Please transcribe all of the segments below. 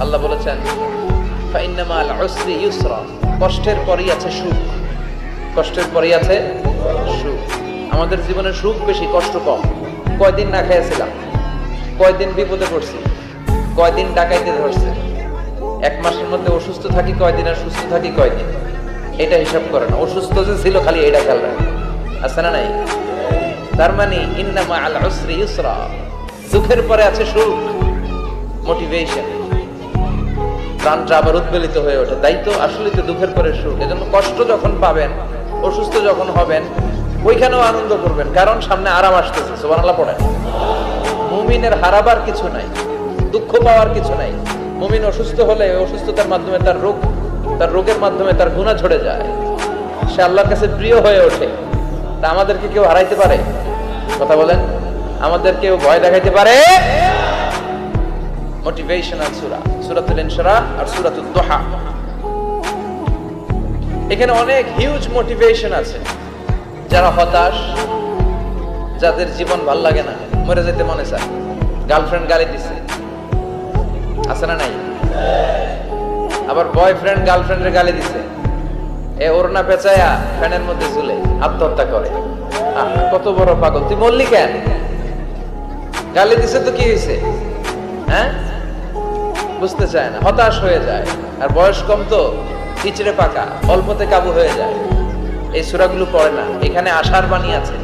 আল্লাহ বলেছেন ফাইন্না মাল উসরি ইউসরা, কষ্টের পরেই আছে সুখ। কষ্টের পরেই আছে সুখ। আমাদের জীবনে সুখ বেশি, কষ্ট কম। কয়দিন না খেয়েছিলাম, কয়দিন বিপদে পড়ছি, কয়দিন ডাকাইতে ধরছে, এক মাসের মধ্যে অসুস্থ থাকি কয়দিন আর সুস্থ থাকি কয়দিন, এটা হিসাব করে না। অসুস্থ যে ছিল খালি এটা খেয়াল রাখে, আছে না নাই? তার মানে ইন্না মাল উসরি ইউসরা, দুঃখের পরে আছে সুখ, মোটিভেশন। প্রাণটা আবার উদ্বেলিত হয়ে ওঠে, তাই তো আসলে তো দুঃখের পরে সুখ। এজন্য কষ্ট যখন পাবেন, অসুস্থ যখন হবেন, ওইখানেও আনন্দ করবেন, কারণ সামনে আরাম আসতেছে। সুবহানাল্লাহ পড়েন। মুমিনের হারাবার কিছু নাই, দুঃখ পাওয়ার কিছু নাই। মুমিন অসুস্থ হলে অসুস্থতার মাধ্যমে তার রোগের মাধ্যমে তার গুনাহ ঝরে যায়, সে আল্লাহর কাছে প্রিয় হয়ে ওঠে। তা আমাদেরকে কেউ হারাইতে পারে? কথা বলেন, আমাদের কেউ ভয় দেখাইতে পারে? মোটিভেশনাল সূরা সূরাতুল ইনশিরাহ আর সূরাতুদ দুহা, এখানে অনেক হিউজ মোটিভেশন আছে। যারা হতাশ, যাদের জীবন ভাল লাগে না, মরে যেতে মনে চায়, গার্লফ্রেন্ড গালি দিছে, আছে না নাই? আবার বয়ফ্রেন্ড গার্লফ্রেন্ডের গালি দিছে, এ ওড়না পেঁচায়া ফ্যানের মধ্যে ঝুলে আত্মহত্যা করে। কত বড় পাগল তুই, মরলি কেন? গালি দিছে তো কি হয়েছে? হ্যাঁ, বুঝতে চায় না, হতাশ হয়ে যায়। আর বয়স কম তো, পিছড়ে পাকা, অল্পতে কাবু হয়ে যায়। এই সূরাগুলো পড়ে না, এখানে আশার বাণী আছে।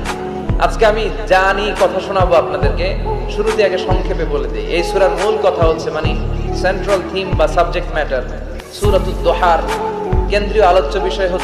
আজকে আমি জানি কথা শোনাবো আপনাদেরকে, শুরুতে আগে সংক্ষেপে বলে দিই। এই সূরার মূল কথা হচ্ছে, মানে সেন্ট্রাল থিম বা সাবজেক্ট ম্যাটার, সূরাতুদ দুহার কেন্দ্রীয় আলোচ্য বিষয় হচ্ছে